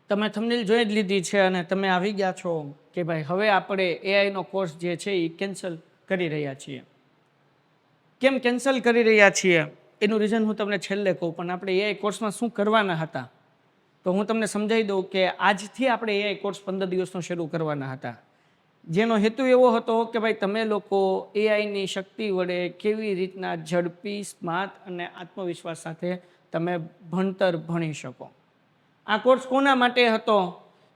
તમે થંબનેલ જોઈ જ લીધી છે અને તમે આવી ગયા છો કે ભાઈ હવે આપણે એઆઈનો કોર્સ જે છે એ કેન્સલ કરી રહ્યા છીએ. કેમ કેન્સલ કરી રહ્યા છીએ એનું રીઝન હું તમને છેલ્લે કહું, પણ આપણે એઆઈ કોર્સમાં શું કરવાના હતા તો હું તમને સમજાવી દઉં કે આજથી આપણે એઆઈ કોર્સ 15 દિવસનો શરૂ કરવાના હતા, જેનો હેતુ એવો હતો કે ભાઈ તમે લોકો એઆઈની શક્તિ વડે કેવી રીતના ઝડપી, સ્માર્ટ અને આત્મવિશ્વાસ સાથે તમે ભણતર ભણી શકો. આ કોર્સ કોના માટે હતો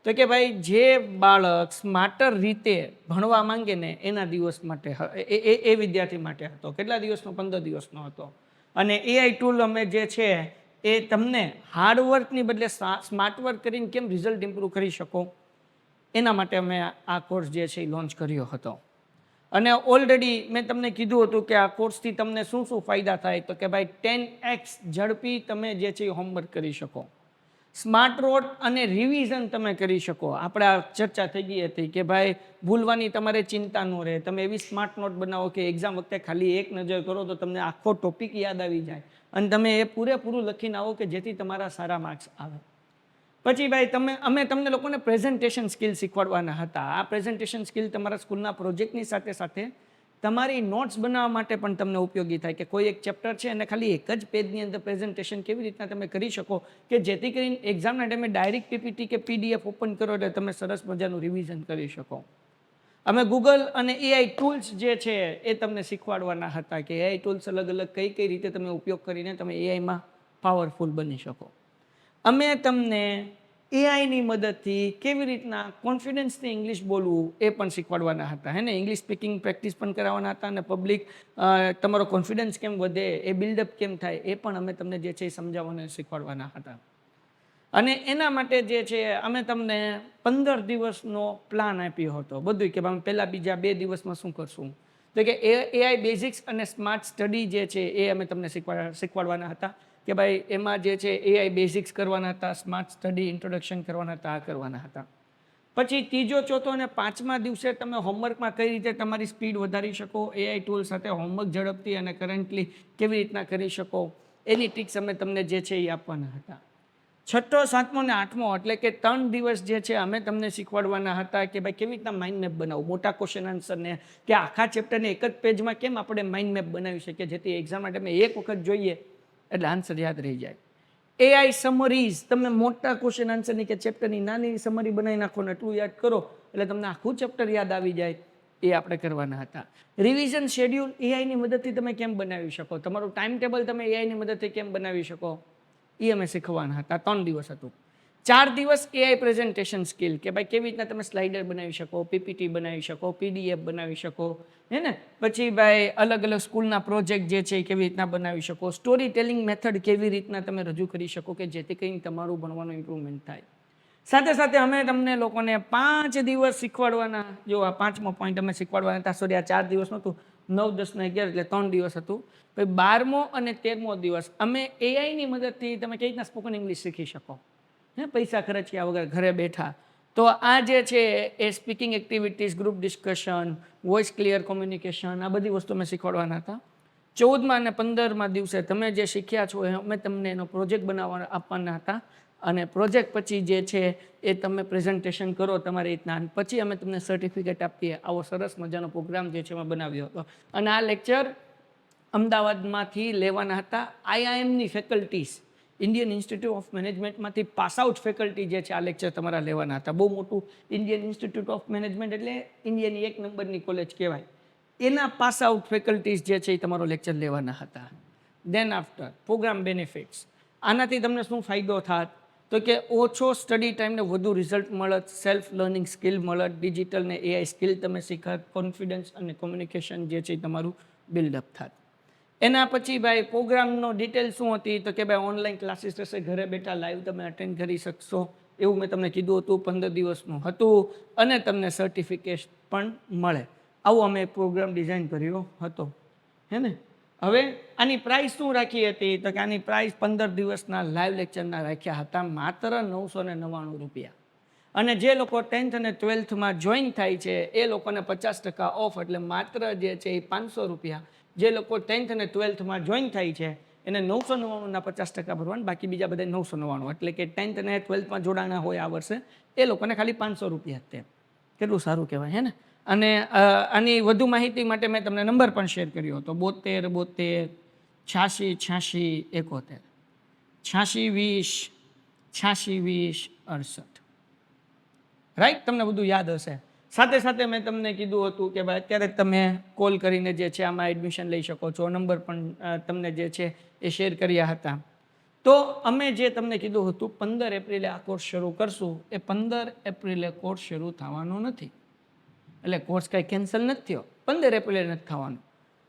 તો કે ભાઈ જે બાળક સ્માર્ટર રીતે ભણવા માંગે ને એના દિવસ માટે, એ વિદ્યાર્થી માટે હતો. કેટલા દિવસનો? 15 દિવસનો હતો. અને એઆઈ ટૂલ અમે જે છે એ તમને હાર્ડવર્કની બદલે સ્માર્ટ વર્ક કરીને કેમ રિઝલ્ટ ઇમ્પ્રૂવ કરી શકો એના માટે અમે આ કોર્સ જે છે એ લોન્ચ કર્યો હતો. અને ઓલરેડી મેં તમને કીધું હતું કે આ કોર્સથી તમને શું શું ફાયદા થાય તો કે ભાઈ 10x ઝડપી તમે જે છે એ હોમવર્ક કરી શકો, સ્માર્ટ નોટ અને રિવિઝન તમે કરી શકો. આપણે આ ચર્ચા થઈ ગઈ હતી કે ભાઈ ભૂલવાની તમારે ચિંતા ન રહે. તમે એવી સ્માર્ટ નોટ બનાવો કે એક્ઝામ વખતે ખાલી એક નજર કરો તો તમને આખો ટોપિક યાદ આવી જાય અને તમે એ પૂરેપૂરું લખીને આવો કે જેથી તમારા સારા માર્ક્સ આવે. પછી ભાઈ અમે તમને લોકોને પ્રેઝન્ટેશન સ્કિલ શીખવાડવાના હતા. આ પ્રેઝન્ટેશન સ્કિલ તમારા સ્કૂલના પ્રોજેક્ટની સાથે સાથે તમારી નોટ્સ બનાવવા માટે પણ તમને ઉપયોગી થાય કે કોઈ એક ચેપ્ટર છે અને ખાલી એક જ પેજની અંદર પ્રેઝન્ટેશન કેવી રીતના તમે કરી શકો કે જેથી કરીને એક્ઝામના ટાઈમે ડાયરેક્ટ પીપીટી કે પીડીએફ ઓપન કરો એટલે તમે સરસ મજાનું રિવિઝન કરી શકો. અમે ગૂગલ અને એઆઈ ટૂલ્સ જે છે એ તમને શીખવાડવાના હતા કે એઆઈ ટૂલ્સ અલગ અલગ કઈ રીતે તમે ઉપયોગ કરીને તમે એઆઈમાં પાવરફુલ બની શકો. અમે તમને એઆઈની મદદથી કેવી રીતના કોન્ફિડન્સથી ઇંગ્લિશ બોલવું એ પણ શીખવાડવાના હતા. હે ને, ઇંગ્લિશ સ્પીકિંગ પ્રેક્ટિસ પણ કરાવવાના હતા અને પબ્લિક તમારો કોન્ફિડન્સ કેમ વધે, એ બિલ્ડઅપ કેમ થાય એ પણ અમે તમને જે છે એ સમજાવવાના શીખવાડવાના હતા. અને એના માટે જે છે અમે તમને 15 દિવસનો પ્લાન આપ્યો હતો. બધું કે અમે પહેલાં બીજા 2 દિવસમાં શું કરશું તો કે એઆઈ બેઝિક્સ અને સ્માર્ટ સ્ટડી જે છે એ અમે તમને શીખવાડવાના હતા કે ભાઈ એમાં જે છે એઆઈ બેઝિક્સ કરવાના હતા, સ્માર્ટ સ્ટડી ઇન્ટ્રોડક્શન કરવાના હતા, આ કરવાના હતા. પછી ત્રીજો, ચોથો અને 5મા દિવસે તમે હોમવર્કમાં કઈ રીતે તમારી સ્પીડ વધારી શકો, એઆઈ ટૂલ સાથે હોમવર્ક ઝડપથી અને કરન્ટલી કેવી રીતના કરી શકો એની ટ્રિક્સ અમે તમને જે છે એ આપવાના હતા. છઠ્ઠો, 7મો અને 8મો એટલે કે 3 દિવસ જે છે અમે તમને શીખવાડવાના હતા કે ભાઈ કેવી રીતના માઇન્ડ મેપ બનાવવું, મોટા ક્વેશ્ચન આન્સરને કે આખા ચેપ્ટરને એક જ પેજમાં કેમ આપણે માઇન્ડ મેપ બનાવી શકીએ જેથી એક્ઝામ માટે અમે એક વખત જોઈએ એટલે આન્સર યાદ રહી જાય. એઆઈ સમરીઝ, તમે મોટા ક્વેશ્ચન આન્સરની કે ચેપ્ટરની નાની સમરી બનાવી નાખો ને એટલું યાદ કરો એટલે તમને આખું ચેપ્ટર યાદ આવી જાય, એ આપણે કરવાના હતા. રિવિઝન શેડ્યુલ એઆઈની મદદથી તમે કેમ બનાવી શકો, તમારું ટાઈમ ટેબલ તમે એઆઈની મદદથી કેમ બનાવી શકો એ અમે શીખવાના હતા. 3 દિવસ હતું. 4 દિવસ એઆઈ પ્રેઝન્ટેશન સ્કિલ કે ભાઈ કેવી રીતના તમે સ્લાઇડર બનાવી શકો, પીપીટી બનાવી શકો, પીડીએફ બનાવી શકો, હે ને. પછી ભાઈ અલગ અલગ સ્કૂલના પ્રોજેક્ટ જે છે એ કેવી રીતના બનાવી શકો, સ્ટોરી ટેલિંગ મેથડ કેવી રીતના તમે રજૂ કરી શકો કે જેથી કરીને તમારું ભણવાનું ઇમ્પ્રુવમેન્ટ થાય. સાથે સાથે અમે તમને લોકોને 5 દિવસ શીખવાડવાના, જો આ 5મો પોઈન્ટ અમે શીખવાડવાના હતા. સોરી, આ 4 દિવસ નહોતું, 9, 10 ને 11 એટલે 3 દિવસ હતું. પછી 12મો અને 13મો દિવસ અમે એઆઈની મદદથી તમે કેવી રીતના સ્પોકન ઇંગ્લિશ શીખી શકો, હે, પૈસા ખર્ચ્યા વગર ઘરે બેઠા. તો આ જે છે એ speaking activities, group discussion, voice clear communication, આ બધી વસ્તુ અમે શીખવાડવાના હતા. 14મા અને 15મા દિવસે તમે જે શીખ્યા છો એ અમે તમને એનો પ્રોજેક્ટ બનાવવા આપવાના હતા અને પ્રોજેક્ટ પછી જે છે એ તમે પ્રેઝન્ટેશન કરો તમારી રીતના, પછી અમે તમને સર્ટિફિકેટ આપીએ. આવો સરસ મજાનો પ્રોગ્રામ જે છે એમાં બનાવ્યો હતો. અને આ લેક્ચર અમદાવાદમાંથી લેવાના હતા. આઈઆઈએમની ફેકલ્ટીઝ, ઇન્ડિયન ઇન્સ્ટિટ્યૂટ ઓફ મેનેજમેન્ટમાંથી પાસ આઉટ ફેકલ્ટી જે છે આ લેક્ચર તમારા લેવાના હતા. બહુ મોટું ઇન્ડિયન ઇન્સ્ટિટ્યૂટ ઓફ મેનેજમેન્ટ એટલે ઇન્ડિયાની 1 નંબરની કોલેજ કહેવાય. એના પાસ આઉટ ફેકલ્ટીઝ જે છે એ તમારો લેક્ચર લેવાના હતા. દેન આફ્ટર પ્રોગ્રામ બેનિફિટ્સ, આનાથી તમને શું ફાયદો થાત તો કે ઓછો સ્ટડી ટાઈમને વધુ રિઝલ્ટ મળત, સેલ્ફ લર્નિંગ સ્કિલ મળત, ડિજિટલ ને એઆઈ સ્કિલ તમે શીખત, કોન્ફિડન્સ અને કોમ્યુનિકેશન જે છે તમારું બિલ્ડઅપ થાત. એના પછી ભાઈ પ્રોગ્રામનો ડિટેલ શું હતી તો કે ભાઈ ઓનલાઈન ક્લાસીસ રહેશે, ઘરે બેઠા લાઈવ તમે અટેન્ડ કરી શકશો એવું મેં તમને કીધું હતું. 15 દિવસનું હતું અને તમને સર્ટિફિકેટ પણ મળે. આવું અમે પ્રોગ્રામ ડિઝાઇન કર્યો હતો, હે ને. હવે આની પ્રાઇસ શું રાખી હતી તો કે આની પ્રાઇસ 15 દિવસના લાઈવ લેક્ચરના રાખ્યા હતા માત્ર 999 રૂપિયા. અને જે લોકો 10th અને 12thમાં જોઈન થાય છે એ લોકોને 50% ઓફ, એટલે માત્ર જે છે એ 500 રૂપિયા. જે લોકો 10th અને 12thમાં જોઈન થાય છે એને 999ના 50% ભરવાનું, બાકી બીજા બધા 999, એટલે કે 10th અને 12thમાં જોડાણા હોય આ વર્ષે એ લોકોને ખાલી 500 રૂપિયા જ. કેટલું સારું કહેવાય હે ને. અને આની વધુ માહિતી માટે મેં તમને નંબર પણ શેર કર્યો હતો, 72 72 86 86 71 86 20 86 20 68. રાઈટ, તમને બધું યાદ હશે. સાથે સાથે મેં તમને કીધું હતું કે ભાઈ અત્યારે તમે કોલ કરીને જે છે આમાં એડમિશન લઈ શકો છો. નંબર પણ તમને જે છે એ શેર કર્યા હતા. તો અમે જે તમને કીધું હતું 15 એપ્રિલે આ કોર્સ શરૂ કરશું, એ 15 એપ્રિલે કોર્સ શરૂ થવાનો નથી. એટલે કોર્સ કાંઈ કેન્સલ નથી થયો, 15 એપ્રિલે નથી થવાનો.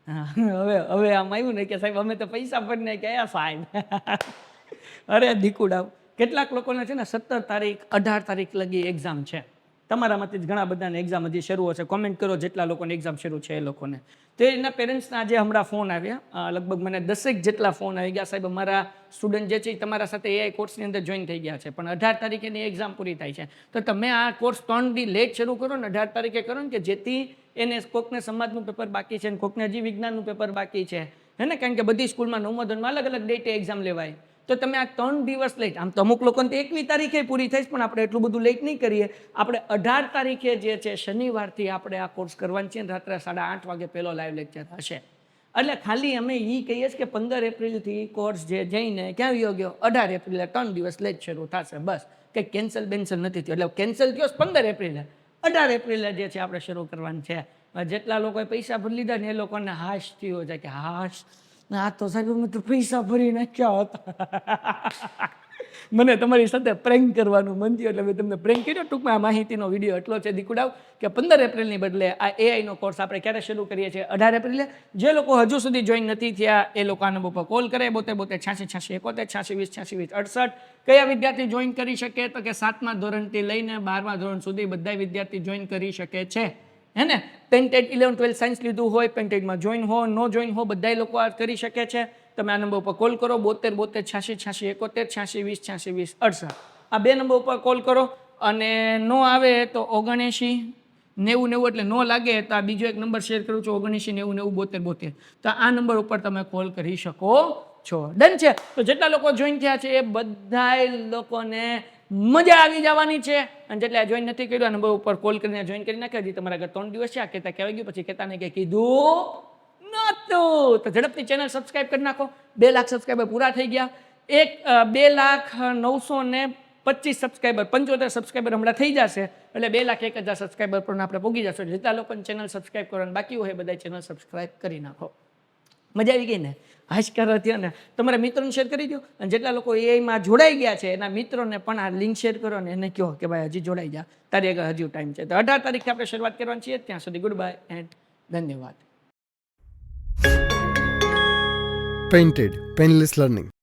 હવે આમ આવ્યું ને કે સાહેબ અમે તો પૈસા ભરીને ગયા સાહેબ. અરે દીકુડાવ, કેટલાક લોકોને છે ને 17 તારીખ 18 તારીખ લગી એક્ઝામ છે. તમારામાંથી જ ઘણા બધાને એક્ઝામ હજી શરૂ હશે. કોમેન્ટ કરો જેટલા લોકોને એક્ઝામ શરૂ છે એ લોકોને. તો એના પેરેન્ટ્સના આજે હમણાં ફોન આવ્યા, લગભગ મને 10 જેટલા ફોન આવી ગયા, સાહેબ અમારા સ્ટુડન્ટ જે છે એ તમારા સાથે એઆઈ કોર્સની અંદર જોઈન થઈ ગયા છે, પણ 18 તારીખેની એક્ઝામ પૂરી થાય છે, તો તમે આ કોર્સ 3 દી લેટ શરૂ કરો ને, 18 તારીખે કરો ને, કે જેથી એને કોકને સમાજનું પેપર બાકી છે ને કોકને હજી વિજ્ઞાનનું પેપર બાકી છે, હે ને. કારણ કે બધી સ્કૂલમાં 9મા ધોરણમાં અલગ અલગ ડેટે એક્ઝામ લેવાય. તો તમે આ 3 દિવસ લેટ, આમ તો અમુક લોકોને 21 તારીખે પૂરી થઈશ, પણ આપણે એટલું બધું લેટ નહીં કરીએ. આપણે 18 તારીખે જે છે શનિવારથી આપણે આ કોર્સ કરવાની છે, રાત્રે 8:30 વાગે પહેલો લાઈવ લેક્ચર હશે. એટલે ખાલી અમે એ કહીએ છીએ કે 15 એપ્રિલથી કોર્સ જે જઈને ક્યાં વયો ગયો, 18 એપ્રિલે 3 દિવસ લેટ શરૂ થશે, બસ. કંઈ કેન્સલ બેન્સલ નથી થયું. એટલે કેન્સલ થયો 15 એપ્રિલે, 18 એપ્રિલે જે છે આપણે શરૂ કરવાનું છે. જેટલા લોકોએ પૈસા ભરી લીધા ને એ લોકોને હાશ થયો છે કે હાશ, આ તો સાહેબ અમે તો પૈસા ભરી નાખ્યા હતા. મને તમારી સાથે પ્રેન્ક કરવાનું મન થયું એટલે મેં તમને પ્રેન્ક કર્યો. ટૂંકમાં આ માહિતીનો વિડીયો એટલો છે દીકુડાવ કે 15 એપ્રિલની બદલે આ એઆઈનો કોર્સ આપણે ક્યારે શરૂ કરીએ છીએ, 18 એપ્રિલે. જે લોકો હજુ સુધી જોઈન નથી થયા એ લોકો આ નંબર પર કોલ કરે, 72 72 86 86 71 86 20 86 20 68. કયા વિદ્યાર્થી જોઈન કરી શકે, તો કે 7મા ધોરણથી લઈને 12મા ધોરણ સુધી બધા વિદ્યાર્થી જોઈન કરી શકે છે, હે ને. 10, 11, 12 સાયન્સ લીધું હોય, પેન્ટેડમાં જોઈન હો, નો જોઈન હો, બધા લોકો આ કરી શકે છે. તમે આ નંબર ઉપર કોલ કરો, 72 72 86 86 71 86 20 86 20 68. આ બે નંબર ઉપર કોલ કરો. અને નો આવે તો 79 90 90, એટલે નો લાગે તો આ બીજો એક નંબર શેર કરું છું, 79 90 90 72 72. તો આ નંબર ઉપર તમે કોલ કરી શકો છો. ડન છે. તો જેટલા લોકો જોઈન થયા છે એ બધા લોકોને મજા આવી જવાની છે. અને જેટલા જોઈન નથી કર્યું આ નંબર ઉપર કોલ કરીને જોઈન કરી નાખ્યા. હજી તમારા આગળ 3 દિવસ છે. આ કહેતા કહેવાય ગયું, પછી કહેતા ને કે કીધું નહોતું. તો ઝડપથી ચેનલ સબસ્ક્રાઈબ કરી નાખો. 2 લાખ સબસ્ક્રાઈબર પૂરા થઈ ગયા. 2,09,25 સબસ્ક્રાઈબર, 75 સબસ્ક્રાઈબર હમણાં થઈ જશે, એટલે 2,01,000 સબસ્ક્રાઈબર પણ આપણે પહોંચી જશે. જેટલા લોકોને ચેનલ સબસ્ક્રાઈબ કરવાનું બાકી હોય બધા ચેનલ સબસ્ક્રાઈબ કરી નાખો. મજા આવી ગઈ ને? હાશકાર થયો ને? તમારા મિત્રોને શેર કરી દો. અને જેટલા લોકો એઆઈમાં જોડાઈ ગયા છે એના મિત્રોને પણ આ લિંક શેર કરો ને એને કહો કે ભાઈ હજી જોડાઈ જા, તારી આગળ હજુ ટાઈમ છે. તો 18 તારીખથી આપણે શરૂઆત કરવાની છીએ. ત્યાં સુધી ગુડ બાય એન્ડ ધન્યવાદ. Painted Painless Learning.